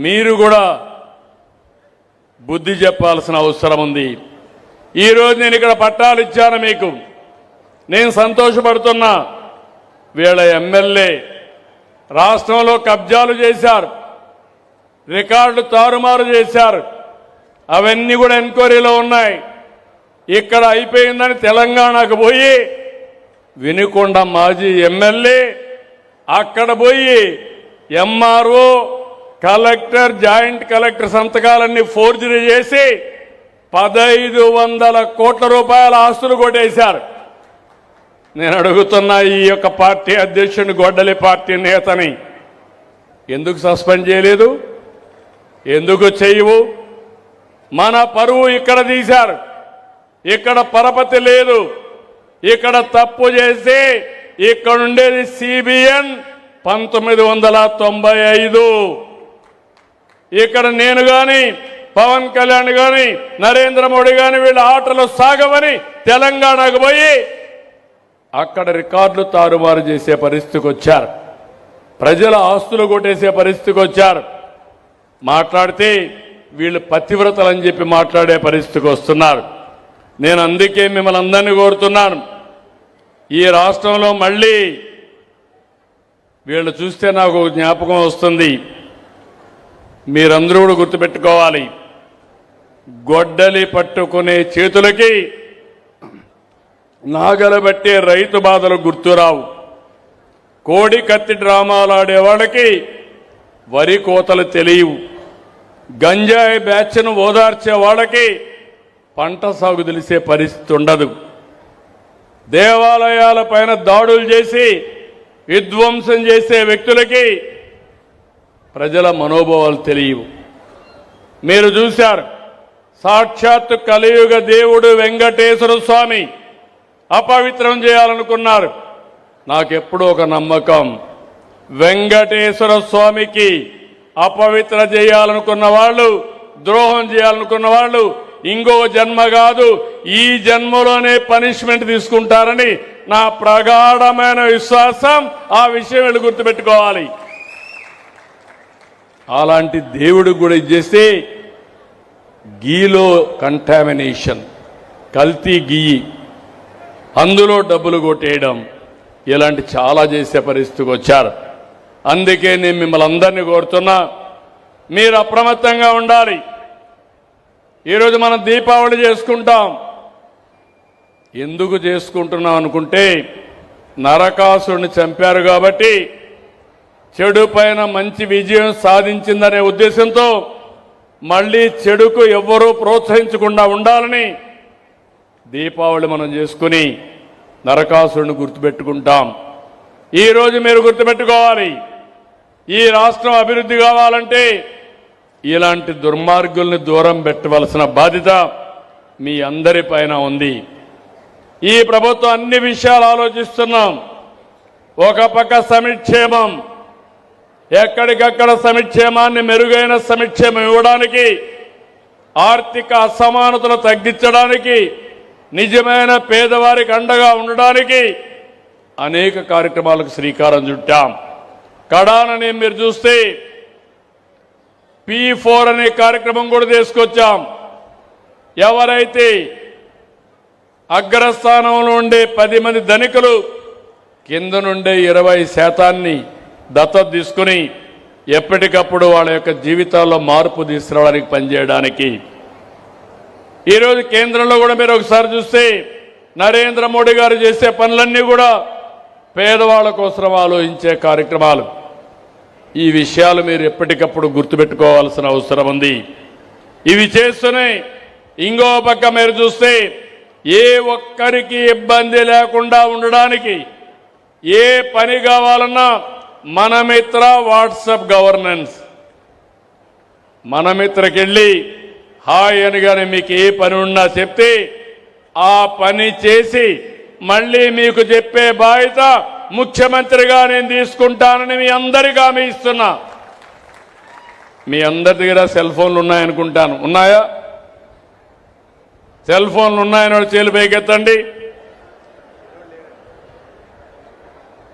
మీరు కూడా బుద్ధి చెప్పాల్సిన అవసరం ఉంది. ఈరోజు నేను ఇక్కడ పట్టాలు ఇచ్చాను మీకు, నేను సంతోషపడుతున్నా. వీళ్ళ ఎమ్మెల్యే రాష్ట్రంలో కబ్జాలు చేశారు, రికార్డులు తారుమారు చేశారు, అవన్నీ కూడా ఎంక్వైరీలో ఉన్నాయి. ఇక్కడ అయిపోయిందని తెలంగాణకు పోయి వినుకొండ మాజీ ఎమ్మెల్యే అక్కడ పోయి ఎంఆర్ఓ కలెక్టర్ జాయింట్ కలెక్టర్ సంతకాలన్నీ ఫోర్జరీ చేసి 1500 కోట్ల రూపాయల ఆస్తులు కొట్టేశారు. నేను అడుగుతున్నా ఈ యొక్క పార్టీ అధ్యక్షుడిని, గొడ్డలి పార్టీ నేతని ఎందుకు సస్పెండ్ చేయలేదు? ఎందుకు చేయవు? మన పరువు ఇక్కడ తీశారు, ఇక్కడ పరపతి లేదు. ఇక్కడ తప్పు చేసి ఇక్కడ ఉండేది సిబిఎన్ 1995. ఇక్కడ నేను గాని పవన్ కళ్యాణ్ గాని నరేంద్ర మోడీ గాని వీళ్ళ ఆటలు సాగవని తెలంగాణకు పోయి అక్కడ రికార్డులు తారుమారు చేసే పరిస్థితికి వచ్చారు, ప్రజల ఆస్తులు కొట్టేసే పరిస్థితికి వచ్చారు. మాట్లాడితే వీళ్ళు పతివ్రతలని చెప్పి మాట్లాడే పరిస్థితికి వస్తున్నారు. నేను అందుకే మిమ్మల్ని అందరినీ కోరుతున్నాను, ఈ రాష్ట్రంలో మళ్ళీ వీళ్ళు చూస్తే నాకు జ్ఞాపకం వస్తుంది. మీరందరూ కూడా గుర్తుపెట్టుకోవాలి, గొడ్డలి పట్టుకునే చేతులకి నాగలబట్టే రైతు బాధలు గుర్తురావు. కోడి కత్తి డ్రామాలు ఆడేవాళ్ళకి వరి కోతలు తెలియవు. గంజాయి బ్యాచ్ను ఓదార్చే వాళ్ళకి పంట సాగు తెలిసే పరిస్థితి ఉండదు. దేవాలయాల పైన దాడులు చేసి విధ్వంసం చేసే వ్యక్తులకి ప్రజల మనోభావాలు తెలియవు. మీరు చూశారు, సాక్షాత్తు కలియుగ దేవుడు వెంకటేశ్వర స్వామి అపవిత్రం చేయాలనుకున్నారు. నాకెప్పుడూ ఒక నమ్మకం, వెంకటేశ్వర స్వామికి అపవిత్ర చేయాలనుకున్న వాళ్ళు, ద్రోహం చేయాలనుకున్న వాళ్ళు ఇంకో జన్మ కాదు ఈ జన్మలోనే పనిష్మెంట్ తీసుకుంటారని నా ప్రగాఢమైన విశ్వాసం. ఆ విషయం వీళ్ళు గుర్తుపెట్టుకోవాలి. అలాంటి దేవుడు కూడా ఇచ్చేస్తే గీలో కంటామినేషన్, కల్తీ గీ, అందులో డబ్బులు కొట్టేయడం, ఇలాంటి చాలా చేసే పరిస్థితికి వచ్చారు. అందుకే నేను మిమ్మల్ని అందరినీ కోరుతున్నా, మీరు అప్రమత్తంగా ఉండాలి. ఈరోజు మనం దీపావళి చేసుకుంటాం. ఎందుకు చేసుకుంటున్నాం అనుకుంటే, నరకాసురుని చంపారు కాబట్టి చెడు పైన మంచి విజయం సాధించిందనే ఉద్దేశంతో మళ్ళీ చెడుకు ఎవ్వరూ ప్రోత్సహించకుండా ఉండాలని దీపావళి మనం చేసుకుని నరకాసురుని గుర్తుపెట్టుకుంటాం. ఈరోజు మీరు గుర్తుపెట్టుకోవాలి, ఈ రాష్ట్రం అభివృద్ధి కావాలంటే ఇలాంటి దుర్మార్గుల్ని దూరం పెట్టవలసిన బాధ్యత మీ అందరిపైన ఉంది. ఈ ప్రభుత్వం అన్ని విషయాలు ఆలోచిస్తున్నాం. ఒక పక్క సంక్షేమం, ఎక్కడికక్కడ సంక్షేమాన్ని మెరుగైన సంక్షేమం ఇవ్వడానికి, ఆర్థిక అసమానతలు తగ్గించడానికి, నిజమైన పేదవారికి అండగా ఉండడానికి అనేక కార్యక్రమాలకు శ్రీకారం చుట్టాం. కడానని మీరు చూస్తే P4 అనే కార్యక్రమం కూడా తీసుకొచ్చాం. ఎవరైతే అగ్రస్థానంలో ఉండే 10 మంది ధనికులు కింద నుండే 20% దత్తత తీసుకుని ఎప్పటికప్పుడు వాళ్ళ యొక్క జీవితాల్లో మార్పు తీసుకురావడానికి పనిచేయడానికి ఈరోజు కేంద్రంలో కూడా మీరు ఒకసారి చూస్తే నరేంద్ర మోడీ గారు చేసే పనులన్నీ కూడా పేదవాళ్ళ కోసం ఆలోచించే కార్యక్రమాలు. ఈ విషయాలు మీరు ఎప్పటికప్పుడు గుర్తుపెట్టుకోవాల్సిన అవసరం ఉంది. ఇవి చేస్తూనే ఇంకో పక్క మీరు చూస్తే ఏ ఒక్కరికి ఇబ్బంది లేకుండా ఉండడానికి ఏ పని కావాలన్నా మనమిత్ర వాట్సాప్ గవర్నెన్స్, మనమిత్రకి వెళ్ళి హాయ్ అని కానీ మీకు ఏ పని ఉన్నా చెప్తే ఆ పని చేసి మళ్ళీ మీకు చెప్పే బాధ్యత ముఖ్యమంత్రిగా నేను తీసుకుంటానని మీ అందరికీ హామీ ఇస్తున్నా. మీ అందరి దగ్గర సెల్ ఫోన్లు ఉన్నాయనుకుంటాను. ఉన్నాయా? సెల్ ఫోన్లు ఉన్నాయని చేలు పైకెత్తండి.